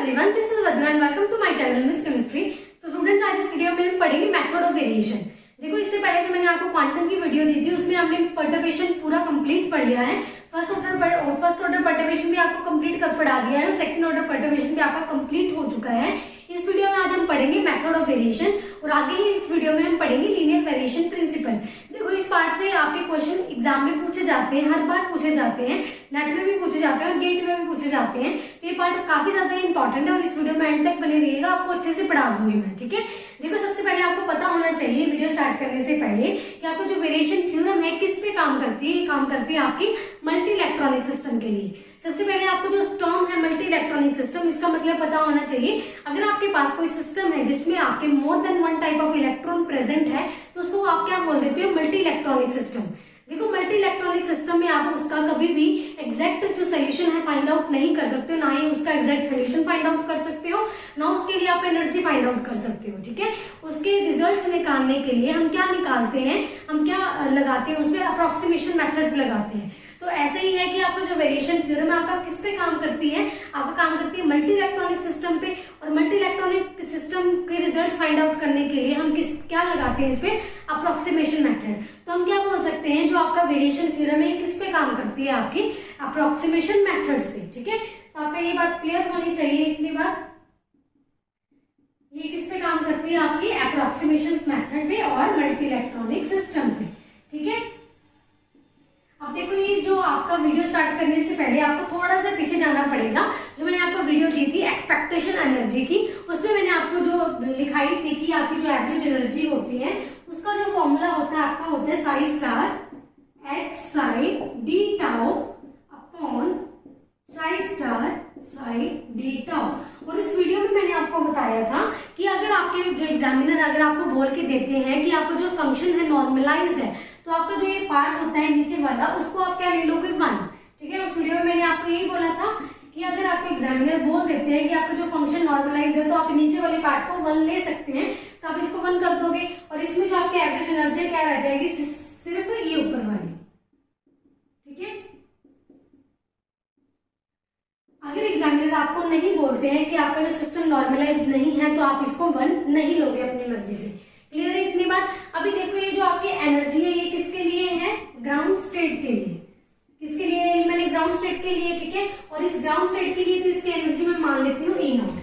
Everyone, this is Vandana and welcome to my channel Miss chemistry. तो students, आज इस video में हम पढ़ेंगे मेथड ऑफ वेरिएशन। देखो, इससे पहले जो मैंने आपको क्वांटम की वीडियो दी थी उसमें हमने पर्टर्बेशन पूरा कंप्लीट पढ़ लिया है। फर्स्ट ऑर्डर पर्टर्बेशन भी आपको कंप्लीट कर पढ़ा दिया है और सेकंड ऑर्डर पर्टर्बेशन भी आपका कंप्लीट हो चुका है। इस वीडियो में आज हम पढ़ेंगे मेथड ऑफ वेरिएशन और आगे ही इस वीडियो में हम पढ़ेंगे लीनियर वेरिएशन प्रिंसिपल। देखो, इस पार्ट से आपके क्वेश्चन एग्जाम में पूछे जाते हैं, हर बार पूछे जाते हैं, नेट में भी पूछे जाते हैं और गेट में भी पूछे जाते हैं। तो ये पार्ट काफी ज्यादा इंपॉर्टेंट है और इस वीडियो में एंड तक बने रहिएगा, आपको अच्छे से पढ़ा दूंगी मैं। ठीक है, देखो, सबसे पहले आपको पता होना चाहिए वीडियो स्टार्ट करने से पहले कि आपको जो वेरिएशन थ्योरम है किस पे काम करती है। ये काम करती है आपकी मल्टी इलेक्ट्रॉनिक सिस्टम के लिए। सबसे पहले आपको जो टर्म है मल्टी इलेक्ट्रॉनिक सिस्टम, इसका मतलब पता होना चाहिए। अगर आपके पास कोई सिस्टम है जिसमें आपके more than one type of electron present है तो उसको आप क्या बोल देते हो, मल्टी इलेक्ट्रॉनिक सिस्टम। देखो, मल्टी इलेक्ट्रॉनिक सिस्टम में आप उसका कभी भी एग्जैक्ट जो सोल्यूशन है फाइंड आउट नहीं कर सकते हो, ना ही उसका एग्जैक्ट सोल्यूशन फाइंड आउट कर सकते हो, ना उसके लिए आप एनर्जी फाइंड आउट कर सकते हो। ठीक है, उसके रिजल्ट्स निकालने के लिए हम क्या निकालते हैं, हम क्या लगाते हैं, उसमें अप्रोक्सीमेशन मेथड्स लगाते हैं। तो ऐसे ही है कि आपको जो वेरिएशन थ्योरम आपका किस पे काम करती है, आपका काम करती है मल्टी इलेक्ट्रॉनिक सिस्टम पे। और मल्टी इलेक्ट्रॉनिक सिस्टम के रिजल्ट्स फाइंड आउट करने के लिए हम क्या लगाते हैं, इस पे अप्रोक्सीमेशन मेथड। तो हम क्या बोल सकते हैं, जो आपका वेरिएशन थ्योरम है किस पे काम करती है, आपकी अप्रोक्सीमेशन मेथड्स पे। ठीक है, तो आपको ये बात क्लियर होनी चाहिए, इतनी बात। ये किस पे काम करती है, आपकी अप्रोक्सीमेशन मेथड पे और मल्टी इलेक्ट्रॉनिक सिस्टम पे। ठीक है, अब देखो, ये जो आपका वीडियो स्टार्ट करने से पहले आपको थोड़ा सा पीछे जाना पड़ेगा। जो मैंने आपको वीडियो दी थी एक्सपेक्टेशन एनर्जी की, उसमें मैंने आपको जो लिखाई थी कि आपकी जो एवरेज एनर्जी होती है उसका जो फॉर्मूला होता है आपका होता है Sai star H Sai D tau upon Sai star Sai D tau. और इस वीडियो में मैंने आपको बताया था कि अगर आपके जो एग्जामिनर अगर आपको बोल के देते हैं कि आपका जो फंक्शन है नॉर्मलाइज्ड है, तो आपका जो ये पार्ट होता है नीचे वाला, उसको आप क्या ले लोगे, 1। ठीक है, उस वीडियो में मैंने आपको यही बोला था कि अगर आपको एग्जामिनर बोल देते हैं कि आपका जो फंक्शन नॉर्मलाइज है तो आप नीचे वाले पार्ट को 1 ले सकते हैं, तो आप इसको 1 कर दोगे और इसमें जो आपकी एवरेज एनर्जी क्या रह जाएगी, सिर्फ ये ऊपर वाली। ठीक है, अगर एग्जामिनर आपको नहीं बोलते हैं कि आपका जो सिस्टम नॉर्मलाइज नहीं है तो आप इसको 1 नहीं लोगे अपनी मर्जी से। क्लियर है इतनी बात। अभी देखो, ये जो आपकी एनर्जी है ये किसके लिए है, ग्राउंड स्टेट के लिए। किसके लिए है, मैंने ग्राउंड स्टेट के लिए। ठीक है, और इस ग्राउंड स्टेट के लिए तो इसकी एनर्जी मैं मान लेती हूँ E नॉट।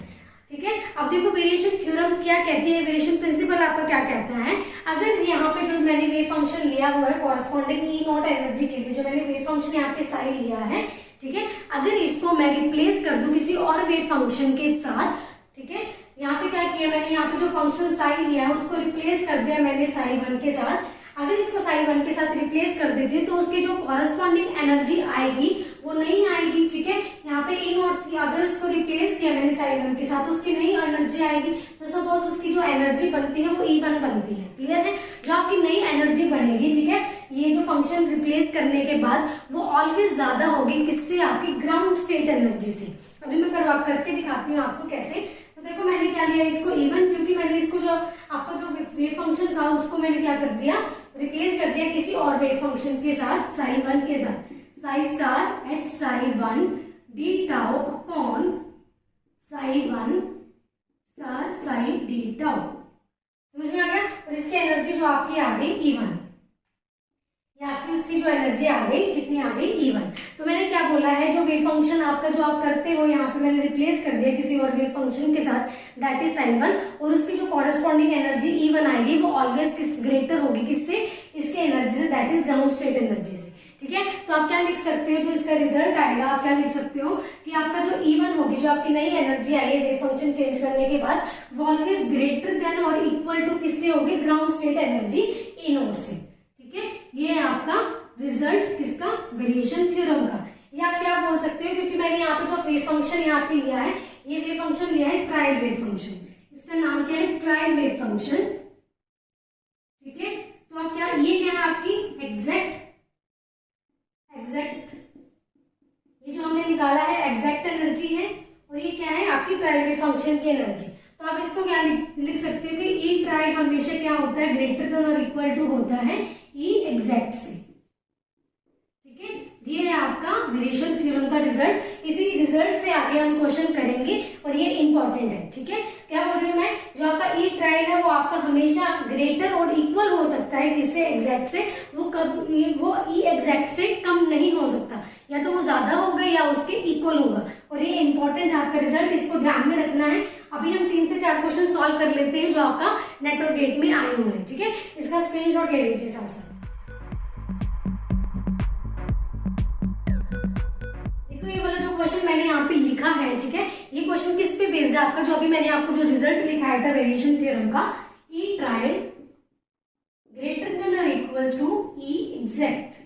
ठीक है, अब देखो वेरिएशन थ्योरम क्या कहती है, वेरिएशन प्रिंसिपल आपका क्या कहता है। अगर यहाँ पे जो मैंने वेव फंक्शन लिया हुआ है कॉरेस्पॉन्डिंग E नॉट एनर्जी के लिए, जो मैंने वेव फंक्शन यहाँ पे साई लिया है, ठीक है, अगर इसको मैं रिप्लेस कर दूं किसी और वेव फंक्शन के साथ, ठीक है, यहाँ पे क्या किया मैंने, यहाँ पे जो फंक्शन साई लिया है उसको रिप्लेस कर दिया मैंने साई 1 के साथ। अगर इसको साई 1 के साथ रिप्लेस कर देती हूँ तो उसकी जो कॉरेस्पॉन्डिंग एनर्जी आएगी वो नहीं आएगी। ठीक है, यहाँ पे E नॉट थी, अगर उसको रिप्लेस किया मैंने साई 1 के साथ, उसकी नई एनर्जी आएगी, तो सपोज उसकी जो एनर्जी बनती है वो E1 बनती है। क्लियर है, जो आपकी नई एनर्जी बनेगी, ठीक है, ये जो फंक्शन रिप्लेस करने के बाद वो ऑलवेज ज्यादा होगी किससे, आपकी ग्राउंड स्टेट एनर्जी से। अभी मैं करके दिखाती हूँ आपको कैसे। तो देखो, मैंने क्या लिया इसको E1, क्योंकि मैंने इसको जो आपका जो वेव फंक्शन था उसको मैंने क्या कर दिया, रिप्लेस कर दिया किसी और वेव फंक्शन के साथ, साई 1 के साथ। Sai star H Sai 1 D tau upon Sai 1 star Sai D tau. समझ में आ गया। और इसकी एनर्जी जो आपकी आ गई E1, या आपकी उसकी जो एनर्जी आ गई, कितनी आ गई, E1। तो मैंने क्या बोला है, जो वेव फंक्शन आपका जो आप करते हो यहाँ पे मैंने रिप्लेस कर दिया किसी और वेव फंक्शन के साथ, दैट इज साइन 1, और उसकी जो कॉरेस्पॉन्डिंग एनर्जी E1 आएगी वो ऑलवेज ग्रेटर होगी किससे, इसके एनर्जी से, that is ground state energy से। ठीक है, तो आप क्या लिख सकते हो, जो इसका रिजल्ट आएगा आप क्या लिख सकते हो कि आपका जो E1 होगी, जो आपकी नई एनर्जी आई है वेव फंक्शन चेंज करने के बाद, वो ऑलवेज ग्रेटर देन और इक्वल टू किससे होगी, ground state energy E not से। ठीक है, ये है आपका रिजल्ट किसका, वेरिएशन थ्योरम का। या आप क्या बोल सकते हो, क्योंकि मैंने यहाँ पे जो वेव फंक्शन यहाँ पे लिया है, ये वेव फंक्शन लिया है ट्रायल वेव फंक्शन, इसका नाम क्या है, ट्रायल वेव फंक्शन। ठीक है, तो आप क्या, ये क्या है आपकी एग्जैक्ट, ये जो हमने निकाला है एग्जैक्ट एनर्जी है, और ये क्या है आपकी ट्रायल वेव फंक्शन की एनर्जी। तो आप इसको क्या लिख सकते हो कि ई ट्रायल हमेशा क्या होता है, ग्रेटर देन और इक्वल टू होता है ई एग्जैक्ट से। ठीक है, ये है आपका वेरिएशन थ्योरम का रिजल्ट। इसी रिजल्ट से आगे हम क्वेश्चन करेंगे और ये इंपॉर्टेंट है, ठीक है। क्या बोल रही हूँ मैं, जो आपका ई ट्रायल है वो आपका हमेशा ग्रेटर और इक्वल हो सकता है किससे, एग्जैक्ट से। वो ई एग्जैक्ट से कम नहीं हो सकता, या तो वो ज्यादा होगा या उसके इक्वल होगा। और ये इंपॉर्टेंट है आपका रिजल्ट, इसको ध्यान में रखना है। अभी हम 3 से 4 क्वेश्चन सॉल्व कर लेते हैं जो आपका नेट और गेट में आए हुए हैं, ठीक है। इसका स्क्रीनशॉट ले लीजिए साथ साथ। ये वाला जो क्वेश्चन मैंने यहाँ पे लिखा है, ठीक है, ये क्वेश्चन किस पे बेस्ड है आपका, जो अभी मैंने आपको जो रिजल्ट लिखाया था वेरिएशन थ्योरम का, ई ट्रायल ग्रेटर देन और इक्वल्स टू ई एग्जैक्ट,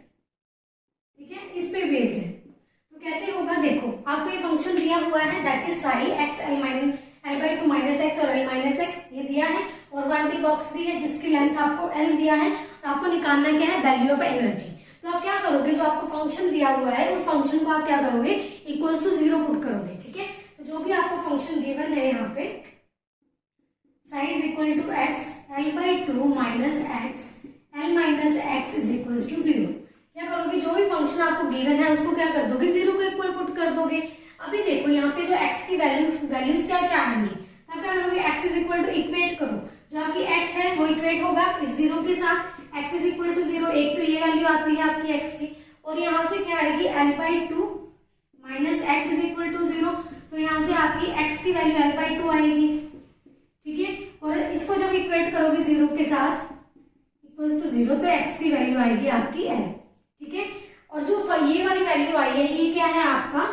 ठीक है, इस पे बेस्ड है। तो कैसे होगा, देखो आपको ये फंक्शन दिया हुआ है that is Sai x l/2 minus x और l माइनस एक्स ये दिया है, और 1D बॉक्स दी है जिसकी लेंथ आपको l दिया है। तो आपको निकालना क्या है, वैल्यू ऑफ एनर्जी। तो आप क्या करोगे, जो आपको फंक्शन दिया हुआ है उस फंक्शन को आप क्या करोगे, इक्वल्स टू 0 पुट करोगे, ठीक है। तो जो भी आपको फंक्शन गिवन है यहाँ पे psi is equal to X l/2 minus X l minus X is equals to 0। क्या करोगे, जो भी फंक्शन आपको गिवन है उसको क्या कर दोगे, 0 को इक्वल पुट कर दोगे। अभी देखो यहाँ पे जो x की वैल्यूज क्या क्या आएंगी, तब क्या करोगे, x is equal to equate करो, जो आपकी x है वो इक्वेट होगा इस 0 के साथ, x इज इक्वल टू 0, एक तो ये वैल्यू आती है आपकी x की, और यहाँ से क्या आएगी l/2 minus X is equal to 0, तो यहाँ से आपकी x की वैल्यू l/2 आएगी, ठीक है। और इसको जब इक्वेट करोगे 0 के साथ इक्वल्स टू 0, तो x की वैल्यू आएगी आपकी l, ठीक है। और जो ये वाली वैल्यू आई है ये क्या है आपका,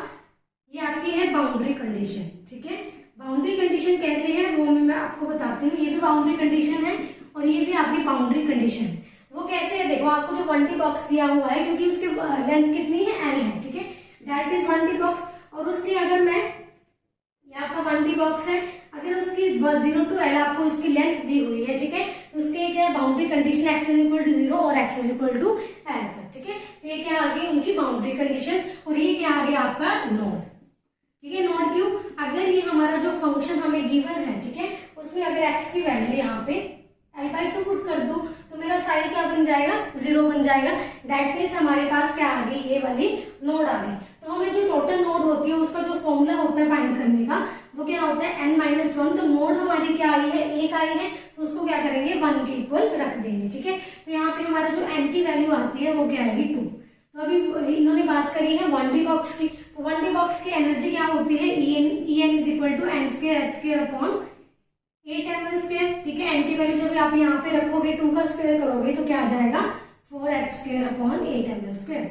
ये आपकी है बाउंड्री कंडीशन, ठीक है। बाउंड्री कंडीशन कैसे है वो मैं आपको बताती हूँ। ये भी बाउंड्री कंडीशन है और ये भी आपकी बाउंड्री कंडीशन है। वो कैसे है, देखो आपको जो 1D बॉक्स दिया हुआ है, क्योंकि उसकी लेंथ कितनी है, l है, ठीक है, दैट इज 1D बॉक्स। और उसकी अगर मैं, ये आपका 1D बॉक्स है, अगर उसकी 0 to l आपको उसकी लेंथ दी हुई है, ठीक है, तो उसके क्या boundary condition x is equal to 0 और x is equal to l पर, ठीक है। तो ये क्या आ गई उनकी बाउंड्री कंडीशन, और ये क्या आ गया आपका नोड, ठीक है। नोड क्यों, अगर ये हमारा जो फंक्शन हमें गिवन है, ठीक है, उसमें अगर x की वैल्यू यहाँ पे l/2 पुट कर दो तो मेरा साइन क्या बन जाएगा, 0 बन जाएगा। दैट मीन्स हमारे पास क्या आ गई, ये वाली नोड आ गई। तो हमें जो टोटल नोड होती है उसका जो फॉर्मूला होता है फाइंड करने का वो क्या होता है n-1। तो नोड हमारी क्या आई है, 1 आई है, तो उसको क्या करेंगे 1 के इक्वल रख देंगे, ठीक है। तो यहाँ पे हमारा जो n की वैल्यू आती है वो क्या आएगी 2। तो अभी इन्होंने बात करी है 1D बॉक्स की, तो 1D बॉक्स की एनर्जी क्या होती है, En is equal to n² upon 8ml², ठीक है। n की वैल्यू जब आप यहाँ पे रखोगे 2 का स्क्वायर करोगे तो क्या आ जाएगा 4h² अपॉन 8ml²,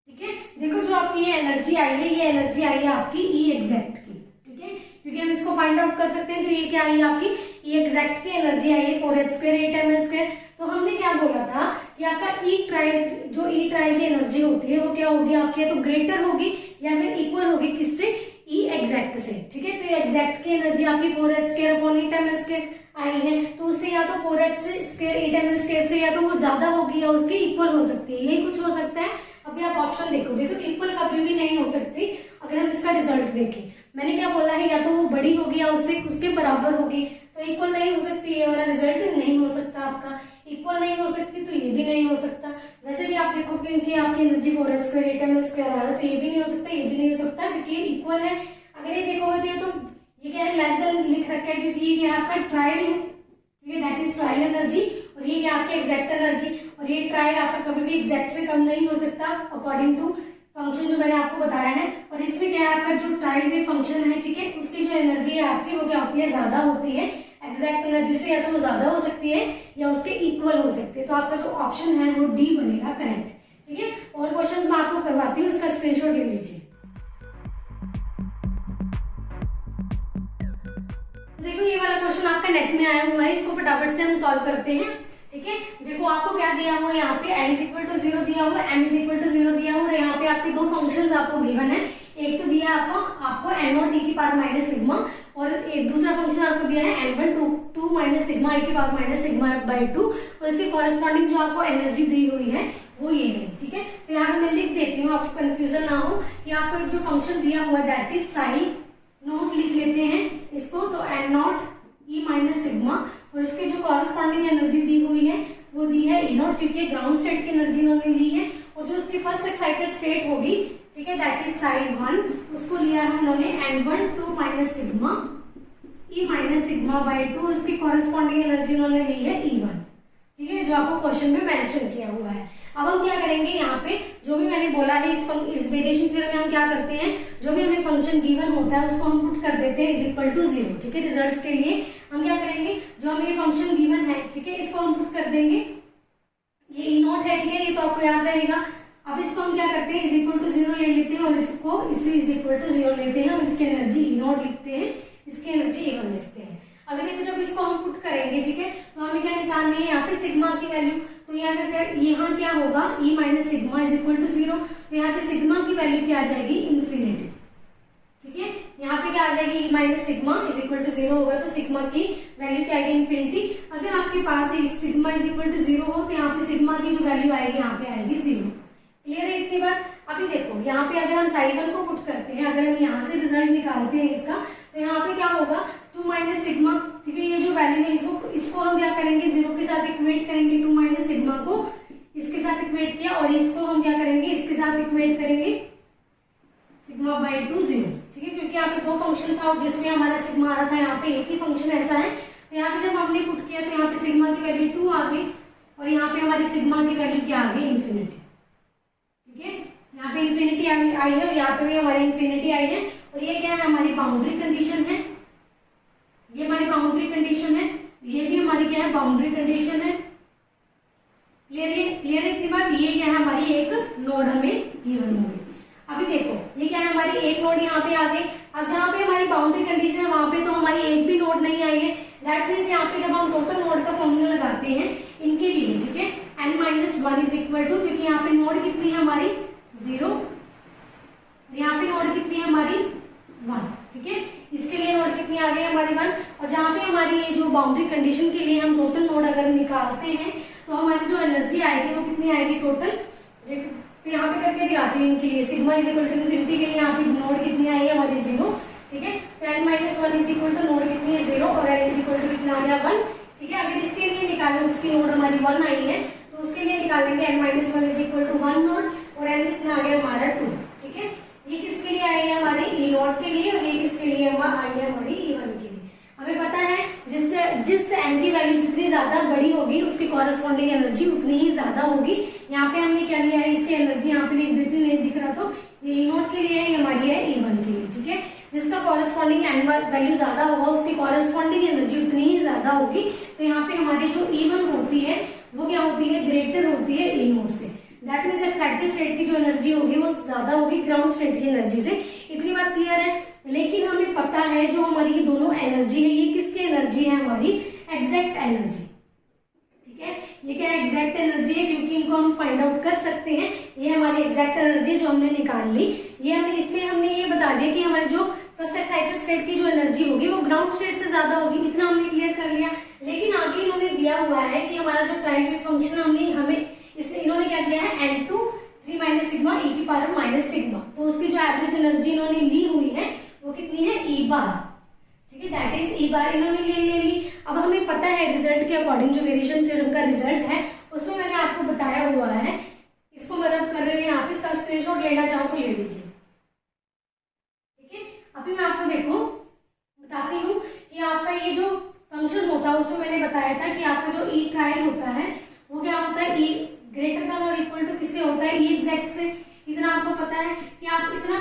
ठीक है। देखो जो आपकी ये एनर्जी आई है, ये एनर्जी आई है आपकी ई एग्जैक्ट की, ठीक है, क्योंकि हम इसको फाइंड आउट कर सकते हैं। तो ये क्या आई है आपकी ई एग्जैक्ट की एनर्जी आई है 4h² 8ml²। तो हमने क्या बोला था कि आपका ई ट्रायल, जो ई ट्रायल की एनर्जी होती है वो क्या होगी आपकी, या तो ग्रेटर होगी या फिर इक्वल होगी किससे, ई एग्जैक्ट से, ठीक है। तो ये एग्जैक्ट की एनर्जी आपकी 4h² अपॉन 8ml² आई है, तो उससे या तो 4h² 8ml² से या तो वो ज्यादा होगी या उसके इक्वल हो सकती है, यही कुछ हो सकता है। अभी आप ऑप्शन देखो, देखो इक्वल कभी भी नहीं हो सकती। अगर हम इसका रिजल्ट देखें, मैंने क्या बोला है, या तो वो बड़ी होगी या उसके बराबर होगी, तो इक्वल नहीं हो सकती, ये वाला रिजल्ट नहीं हो सकता आपका। इक्वल नहीं हो सकती तो ये भी नहीं हो सकता। वैसे भी आप देखो कि आपकी एनर्जी 4h² 8ml² आ रहा है, तो ये भी नहीं हो सकता, ये भी नहीं हो सकता, क्योंकि इक्वल है। अगर ये देखोगे तो ये क्या है, लेस देन लिख रखा है, क्योंकि ये आपका ट्रायल है, ठीक है, दैट इज ट्रायल एनर्जी, और ये आपकी एग्जैक्ट एनर्जी। और ये ट्रायल आपका कभी भी एग्जैक्ट से कम नहीं हो सकता अकॉर्डिंग टू फंक्शन जो मैंने आपको बताया है। और इसमें क्या है, आपका जो ट्रायल में फंक्शन है, ठीक है, उसकी जो एनर्जी है आपकी वो क्या होती है, ज्यादा होती है एग्जैक्ट एनर्जी से, या तो वो ज्यादा हो सकती है या उसके इक्वल हो सकती है। तो आपका जो ऑप्शन है वो डी बनेगा करेक्ट, ठीक है। और क्वेश्चन मैं आपको करवाती हूँ, इसका स्क्रीनशॉट ले लीजिए। देखो ये वाला क्वेश्चन आपका नेट में आया हुआ है, इसको फटाफट से हम सॉल्व करते हैं, ठीक है। देखो आपको क्या दिया हुआ है, यहाँ पे l इज इक्वल टू 0 दिया हुआ है, m इज इक्वल टू 0 दिया हुआ है, यहाँ पे आपके दो फंक्शंस आपको गिवन है। एक तो दिया आपको n0 t की पावर माइनस सिग्मा, और एक दूसरा फंक्शन आपको दिया है n1 2 माइनस सिग्मा e की पावर माइनस सिग्मा बाई 2, और इसकी कॉरेस्पॉन्डिंग जो आपको एनर्जी दी हुई है वो ये है, ठीक है। तो यहाँ पे मैं लिख देती हूँ, आपको कंफ्यूजन ना हो, कि आपको एक जो फंक्शन दिया हुआ है दैट इज साइन नोट लिख लेते हैं इसको, तो n0 e माइनस सिग्मा, और इसकी जो कॉरेस्पॉन्डिंग एनर्जी दी हुई है वो दी है E0, क्योंकि ग्राउंड स्टेट की एनर्जी इन्होंने ली है। और जो उसकी फर्स्ट एक्साइटेड स्टेट होगी ठीक है, दैट इज psi1, उसको लिया है उन्होंने n1 2 minus sigma E minus sigma by 2, उसकी कॉरेस्पॉन्डिंग एनर्जी उन्होंने ली है E1, ठीक है, जो आपको क्वेश्चन में मेंशन किया हुआ है। अब हम क्या करेंगे, यहाँ पे जो भी मैंने बोला है इस वेरिएशन थ्योरम में हम क्या करते हैं, जो भी हमें फंक्शन गिवन होता है उसको हम पुट कर देते हैं इज इक्वल टू 0, ठीक है। रिजल्ट्स के लिए हम क्या करेंगे, जो हमें ये फंक्शन गिवन है, ठीक है, इसको हम पुट कर देंगे, ये ई नॉट है, ठीक है, ये तो आपको याद रहेगा। अब इसको हम क्या करते हैं, इज इक्वल टू 0 ले लेते हैं और इसको इसी इज इक्वल टू 0 लेते हैं और इसकी एनर्जी ई नॉट लिखते हैं, इसकी एनर्जी E1 लिखते हैं। अभी देखो जब इसको हम पुट करेंगे, ठीक है, तो हमें क्या निकालनी है, यहाँ पे सिग्मा की वैल्यू, तो यहाँ क्या होगा, E minus sigma is equal to 0, तो यहाँ पे सिग्मा की वैल्यू क्या आ जाएगी, इन्फिनिटी, ठीक है, यहाँ पे क्या आ जाएगी, E minus sigma is equal to 0 होगा तो सिग्मा की वैल्यू क्या आएगी, इन्फिनिटी। अगर आपके पास सिग्मा इज इक्वल टू 0 हो तो यहाँ पे सिग्मा की जो वैल्यू आएगी यहाँ पे आएगी 0। क्लियर है इतनी बात। अभी देखो यहाँ पे अगर हम psi1 को पुट करते हैं, अगर हम यहाँ से रिजल्ट निकालते हैं इसका, तो यहाँ पे क्या होगा, 2 माइनस सिग्मा, ठीक है, ये जो वैल्यू है इसको हम क्या करेंगे, 0 के साथ इक्वेट करेंगे, 2 माइनस सिग्मा को इसके साथ इक्वेट किया और इसको हम क्या करेंगे, इसके साथ इक्वेट करेंगे सिग्मा बाई 2 0, ठीक है, क्योंकि यहाँ पे दो फंक्शन था और जिसमें हमारा सिग्मा आ रहा था, यहाँ पे एक ही फंक्शन ऐसा है, तो यहाँ पे जब हमने पुट किया तो यहाँ पे सिग्मा की वैल्यू 2 आ गई और यहाँ पे हमारी सिग्मा की वैल्यू क्या आ गई, इन्फिनिटी, ठीक है, यहाँ पे इन्फिनिटी आई है और यहाँ पे भी हमारी इन्फिनिटी आई है और ये क्या है, हमारी बाउंड्री कंडीशन है, ये हमारी बाउंड्री कंडीशन है, ये भी हमारी क्या है, बाउंड्री कंडीशन है। क्लियर है इतनी बात। ये क्या है, हमारी एक नोड हमें गिवन हो गई। अभी देखो ये क्या है, हमारी एक नोड यहाँ पे आ गई। अब जहाँ पे हमारी बाउंड्री कंडीशन है वहां पे तो हमारी एक भी नोड नहीं आई है, दैट मीन्स यहाँ पे जब हम टोटल नोड का फॉर्मूला लगाते हैं इनके लिए, ठीक है, n-1 इज इक्वल टू, क्योंकि यहाँ पे नोड कितनी है हमारी 0, यहाँ पे नोड कितनी है हमारी 1, ठीक है, इसके लिए नोड कितनी आ गई हमारी 1, और जहाँ पे हमारी ये जो बाउंड्री कंडीशन के लिए हम टोटल नोड अगर निकालते हैं तो हमारी जो एनर्जी आएगी वो कितनी आएगी टोटल, तो यहाँ पे करके दिखाती हूँ इनके लिए, sigma is equal to infinity के लिए यहाँ पे नोड कितनी आई है हमारी 0, ठीक है, तो n-1 is equal to node कितनी है 0 और n इज इक्वल टू कितना आ गया 1, ठीक है। अगर इसके लिए निकालें, जिसकी नोड हमारी 1 आई है तो उसके लिए निकालेंगे n-1 is equal to 1 node और n कितना आ गया हमारा 2, ठीक है। ये किसके लिए आई है हमारी ई नोड के लिए और ये किसके लिए आई है हमारी E1 के लिए। हमें पता है जिस n की वैल्यू जितनी ज्यादा बड़ी होगी उसकी कॉरेस्पॉन्डिंग एनर्जी उतनी ही ज्यादा होगी। यहाँ पे हमने क्या लिया है, इसकी एनर्जी यहाँ पे लिख देती हूँ, नहीं दिख रहा तो ये ई नोड के लिए है, ये हमारी है E1 के लिए, ठीक है। जिसका कॉरेस्पॉन्डिंग n वैल्यू ज्यादा होगा उसकी कॉरेस्पॉन्डिंग एनर्जी उतनी ही ज्यादा होगी। तो यहाँ पे हमारी जो E1 होती है वो क्या होती है, ग्रेटर होती है ई नोड से। दैट मीन्स एक्साइटेड स्टेट की जो एनर्जी होगी वो ज्यादा होगी ग्राउंड स्टेट की एनर्जी से। इतनी बात क्लियर है। लेकिन हमें पता है जो हमारी ये दोनों एनर्जी है ये किसकी एनर्जी है, हमारी एग्जैक्ट एनर्जी, ठीक है। ये क्या एग्जैक्ट एनर्जी है क्योंकि इनको हम फाइंड आउट कर सकते हैं। ये हमारी एग्जैक्ट एनर्जी जो हमने निकाल ली, ये हमने इसमें हमने ये बता दिया कि हमारी जो फर्स्ट एक्साइटेड स्टेट की जो एनर्जी होगी वो ग्राउंड स्टेट से ज्यादा होगी। इतना हमने क्लियर कर लिया। लेकिन आगे इन्होंने दिया हुआ है कि हमारा जो प्राइम वेव फंक्शन हमें इन्होंने क्या दिया है, n2 3 माइनस सिग्मा e की पावर माइनस सिग्मा, तो उसकी जो एवरेज एनर्जी इन्होंने ली हुई है वो कितनी है, E बार, ठीक है, दैट इज E बार इन्होंने ले ली। अब हमें पता है रिजल्ट के अकॉर्डिंग जो वेरिएशन थ्योरम का रिजल्ट है उसमें मैंने आपको बताया हुआ है, इसको मैं रब कर रही हूँ यहाँ पे, इसका स्क्रीनशॉट लेना चाहो तो ले लीजिए, ठीक है। अभी मैं आपको देखो बताती हूँ कि आपका ये जो फंक्शन होता है उसमें मैंने बताया था कि आपका जो E ट्रायल होता है वो क्या होता है, E ग्रेटर देन और इक्वल टू किससे होता है, E एग्जैक्ट से। इतना आपको पता है कि आप इतना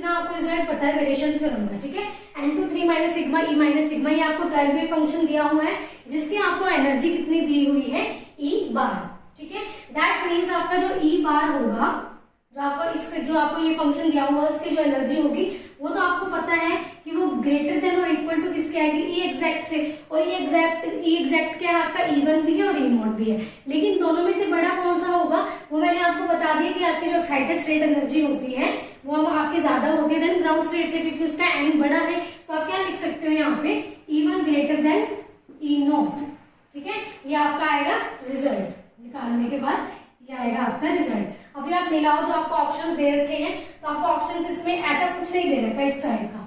आपको रिजल्ट पता है वेरिएशन थ्योरम का, ठीक है। n2 3 minus sigma E minus sigma, ये आपको ट्रायल वेव फंक्शन दिया हुआ है जिसकी आपको एनर्जी कितनी दी हुई है, E बार, ठीक है। दैट मीन्स आपका जो E बार होगा, जो आपको ये फंक्शन दिया हुआ है उसकी जो एनर्जी होगी वो तो आपको पता है कि वो ग्रेटर देन और इक्वल टू किसके आएगी, E एग्जैक्ट से। और E एग्जैक्ट क्या है आपका, E1 भी है और E नॉट भी है। लेकिन दोनों में से बड़ा कौन सा होगा वो मैंने आपको बता दिया कि आपकी जो एक्साइटेड स्टेट एनर्जी होती है वो हम आपकी ज्यादा होती है देन ग्राउंड स्टेट से, क्योंकि उसका n बड़ा है। तो आप क्या लिख सकते हो यहाँ पे, E1 greater than E not, ठीक है। ये आपका आएगा रिजल्ट निकालने के बाद, ये आएगा आपका रिजल्ट। अभी आप मिलाओ, जो आपको ऑप्शंस दे रखे हैं तो आपको ऑप्शंस इसमें ऐसा कुछ नहीं दे रखा इस तरह का,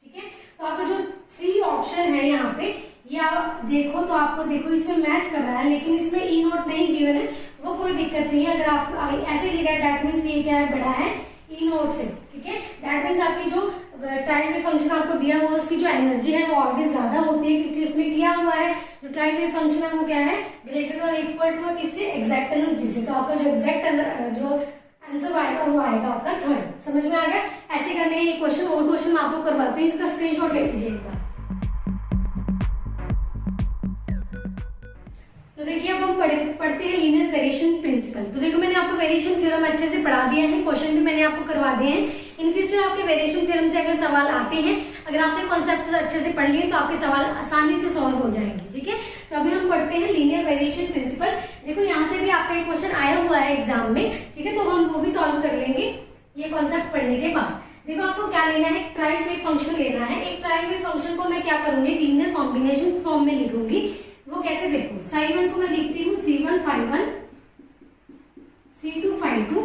ठीक है। तो आपका जो सी ऑप्शन है यहाँ पे, ये आप देखो तो आपको देखो इसमें मैच कर रहा है, लेकिन इसमें E नॉट नहीं गिवन है, वो कोई दिक्कत नहीं है। अगर आप ऐसे लिखा है दैट मीन्स ये क्या है, बड़ा है, E ई नॉट से, ठीक है। दैट मीन्स आपकी जो ट्रायल वेव फंक्शन आपको दिया हुआ है उसकी जो एनर्जी है वो आगे ज्यादा होती है, क्योंकि उसमें किया हुआ है जो ट्रायल वेव फंक्शन है वो क्या है, ग्रेटर और इक्वल टू किससे, एग्जैक्ट एनर्जी से। तो आपका जो एग्जैक्ट जो आंसर आएगा वो आएगा आपका थर्ड। समझ में आ गया? ऐसे करने ये क्वेश्चन और क्वेश्चन मैं आपको करवाती हूँ, इसका स्क्रीनशॉट ले लीजिए एक बार। तो देखिए अब हम पढ़ते हैं लीनियर वेरिएशन प्रिंसिपल। तो देखो मैंने आपको वेरिएशन थ्योरम अच्छे से पढ़ा दिया है, क्वेश्चन भी मैंने आपको करवा दिए हैं। इन फ्यूचर आपके वेरिएशन थ्योरम से अगर सवाल आते हैं, अगर आपने कॉन्सेप्ट अच्छे से पढ़ लिए तो आपके सवाल आसानी से सॉल्व हो जाएंगे, ठीक है। तो अभी हम पढ़ते हैं लीनियर वेरिएशन प्रिंसिपल। देखो यहाँ से भी आपका एक क्वेश्चन आया हुआ है एग्जाम में, ठीक है, तो हम वो भी सॉल्व कर लेंगे ये कॉन्सेप्ट पढ़ने के बाद। देखो आपको क्या लेना है, ट्रायल वेव फंक्शन लेना है। एक ट्रायल वेव फंक्शन को मैं क्या करूंगी, लीनियर कॉम्बिनेशन फॉर्म में लिखूंगी। वो कैसे, देखो साई1 को मैं लिखती हूँ C1 5 1, C2 5 2,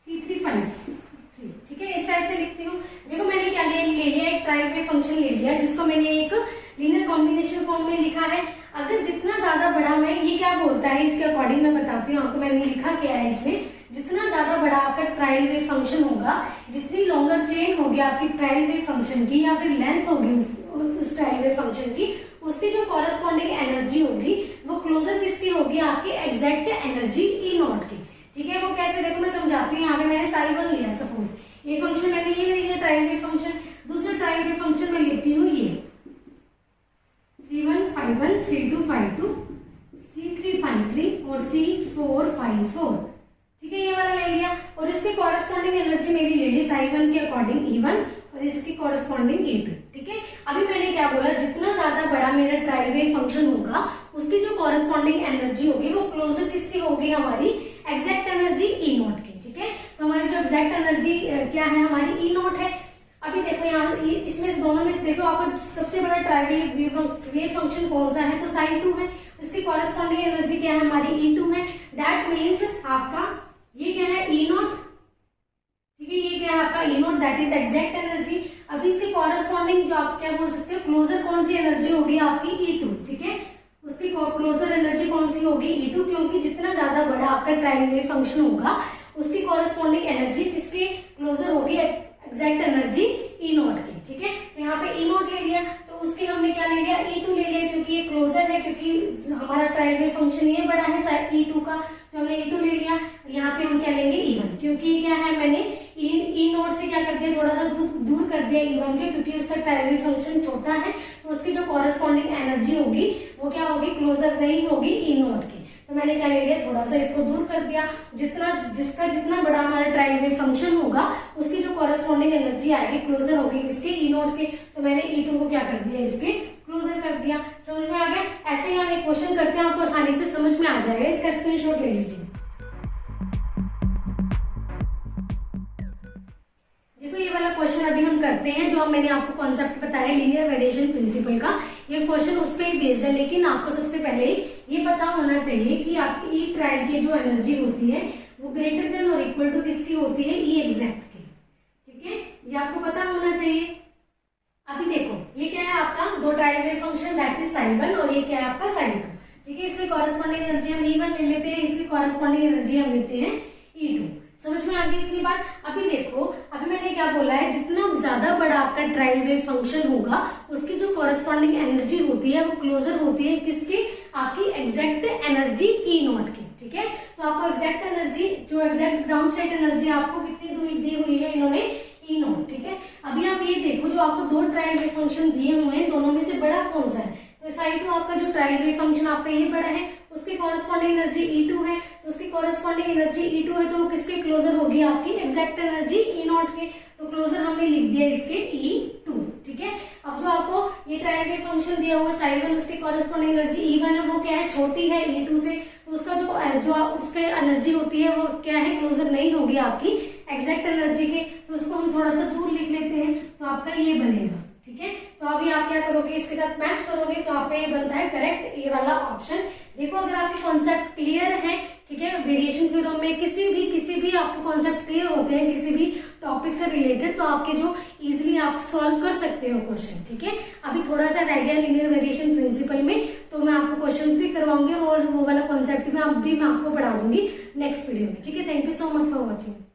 C3 5 3, ठीक है, इस टाइप से लिखती हूँ। देखो मैंने क्या ले लिया, एक ट्रायल वेव फंक्शन ले लिया जिसको मैंने एक लीनियर कॉम्बिनेशन फॉर्म में लिखा है। अगर जितना ज्यादा बड़ा मैं, ये क्या बोलता है इसके अकॉर्डिंग मैं बताती हूँ आपको, मैंने लिखा क्या है इसमें, जितना ज्यादा बड़ा आपका ट्रायल वेव फंक्शन होगा, जितनी लॉन्गर चेन होगी आपकी ट्रायल वेव फंक्शन की या फिर लेंथ होगी उस ट्रायल वेव फंक्शन की, उसकी जो कॉरेस्पॉन्डिंग एनर्जी होगी वो क्लोजर किसकी होगी, आपकी एग्जैक्ट एनर्जी ई नॉट की, ठीक है। वो कैसे, देखो मैं समझाती हूँ। यहाँ पे मैंने साई1 लिया, सपोज ये फंक्शन मैंने ये ले लिया ट्रायल वेव फंक्शन। दूसरा ट्रायल वेव फंक्शन में लिखती हूँ ये C1 5 1, C2 5 2, C3 5 3 और C4 5 4, ठीक है, ये वाला ले लिया। और इसकी कॉरेस्पॉन्डिंग एनर्जी मेरी ले ली साई1 के अकॉर्डिंग E1 और इसकी कॉरेस्पॉन्डिंग E2, ठीक है। अभी मैंने क्या बोला, जितना ज्यादा बड़ा मेरा ट्रायल वेव फंक्शन होगा उसकी जो कॉरेस्पॉन्डिंग एनर्जी होगी वो क्लोजर किसकी होगी, हमारी एग्जैक्ट एनर्जी ई नॉट की, ठीक है। तो हमारी जो एग्जैक्ट एनर्जी क्या है, हमारी ई नॉट है। अभी देखो यहाँ इसमें दोनों में से देखो आपका सबसे बड़ा ट्रायल वेव फंक्शन कौन सा है, तो साई2 है। इसकी कॉरेस्पॉन्डिंग एनर्जी क्या है, हमारी E2 है। दैट मीन्स आपका ये क्या है, ई नॉट, ठीक है, ये क्या है आपका E naught, that is exact energy. अभी इसके कॉरेस्पॉन्डिंग जो आप क्या बोल सकते हो, क्लोजर कौन सी एनर्जी होगी आपकी E2, ठीक है। उसकी क्लोजर एनर्जी कौन सी होगी, E2, क्योंकि जितना ज्यादा बड़ा आपका ट्रायल वेव फंक्शन होगा उसकी कॉरेस्पॉन्डिंग एनर्जी किसकी क्लोजर होगी, एग्जैक्ट एनर्जी ई नॉट की, ठीक है। तो यहाँ पे ई नॉट ले लिया, तो उसकी हमने क्या ले लिया, E2 ले लिया, क्योंकि ये क्लोजर है, क्योंकि हमारा ट्रायल वेव फंक्शन ये बड़ा है E2 का, तो हमने E2 ले लिया। यहाँ पे हम क्या लेंगे, E1, क्योंकि क्या है मैंने ई नॉट से क्या कर दिया, थोड़ा सा दूर कर दिया E1 के, क्योंकि उसका ट्रायल वेव फंक्शन छोटा है, तो उसकी जो कॉरेस्पॉन्डिंग एनर्जी होगी वो क्या होगी, क्लोजर नहीं होगी ई नॉट की। तो मैंने क्या ले लिया, थोड़ा सा इसको दूर कर दिया। जितना बड़ा हमारा ट्रायल वेव फंक्शन होगा उसकी जो कॉरेस्पॉन्डिंग एनर्जी आएगी क्लोजर होगी किसके, ई नॉट के। तो मैंने E2 को क्या कर दिया, इसके क्लोजर कर दिया। समझ में आ गया? ऐसे ही हम एक क्वेश्चन करते हैं, आपको आसानी से समझ में आ जाएगा, इसका स्क्रीनशॉट ले लीजिए। देखो ये वाला क्वेश्चन अभी हम करते हैं, जो मैंने आपको कॉन्सेप्ट बताया लीनियर वेरिएशन प्रिंसिपल का, ये क्वेश्चन उस पर ही बेस्ड है। लेकिन आपको सबसे पहले ये पता होना चाहिए कि आपकी ई ट्रायल की जो एनर्जी होती है वो ग्रेटर देन और इक्वल टू किसकी होती है, ई एग्जैक्ट की, ठीक है, ये आपको पता होना चाहिए। अभी देखो ये क्या है आपका, दो trial wave function, that is psi one और ये क्या है आपका साई2, ठीक है। इसकी कॉरेस्पॉन्डिंग एनर्जी हम E1 ले लेते हैं, इसकी कॉरेस्पॉन्डिंग एनर्जी हम लेते हैं E2। समझ में आ गई इतनी बात? अभी देखो, अभी मैंने क्या बोला है, जितना ज्यादा बड़ा आपका ट्रायल वेव फंक्शन होगा उसकी जो कॉरेस्पॉन्डिंग एनर्जी होती है वो क्लोजर होती है किसकी, आपकी एग्जैक्ट एनर्जी ई नॉट की, ठीक है। तो आपको एग्जैक्ट एनर्जी, जो एग्जैक्ट ग्राउंड स्टेट एनर्जी आपको कितनी दी हुई है इन्होंने, ई नॉट, ठीक है। अभी आप ये देखो, जो आपको दो ट्रायल वेव फंक्शन दिए हुए हैं दोनों में से बड़ा कौन सा है, तो साई2 आपका जो ट्रायल वेव फंक्शन आपका ये बड़ा है, उसकी कॉरेस्पॉन्डिंग एनर्जी E2 है, तो उसकी कॉरेस्पॉन्डिंग एनर्जी E2 है, तो वो किसके क्लोजर होगी, आपकी एग्जैक्ट एनर्जी ई नॉट के। तो क्लोजर हमने लिख दिया इसके E2, ठीक है। अब जो आपको ये ट्रायल वेव फंक्शन दिया हुआ साई1, उसकी कॉरेस्पॉन्डिंग एनर्जी E1 है, वो क्या है, छोटी है E2 से, तो उसका जो उसके एनर्जी होती है वो क्या है, क्लोजर नहीं होगी आपकी एग्जैक्ट एनर्जी के, तो उसको हम थोड़ा सा दूर लिख लेते हैं, तो आपका ये बनेगा, ठीक है। तो अभी आप क्या करोगे, इसके साथ मैच करोगे, तो आपका ये बनता है करेक्ट, ये वाला ऑप्शन। देखो अगर आपके कॉन्सेप्ट क्लियर है, ठीक है, वेरिएशन थ्योरम में किसी भी आपके कॉन्सेप्ट क्लियर होते हैं किसी भी टॉपिक से रिलेटेड, तो आपके जो इजीली आप सॉल्व कर सकते हो क्वेश्चन, ठीक है। अभी थोड़ा सा रह गया लीनियर वेरिएशन प्रिंसिपल में, तो मैं आपको क्वेश्चंस भी करवाऊंगी और वो वाला कॉन्सेप्ट भी मैं आपको पढ़ा दूंगी नेक्स्ट वीडियो में, ठीक है। Thank you so much for watching.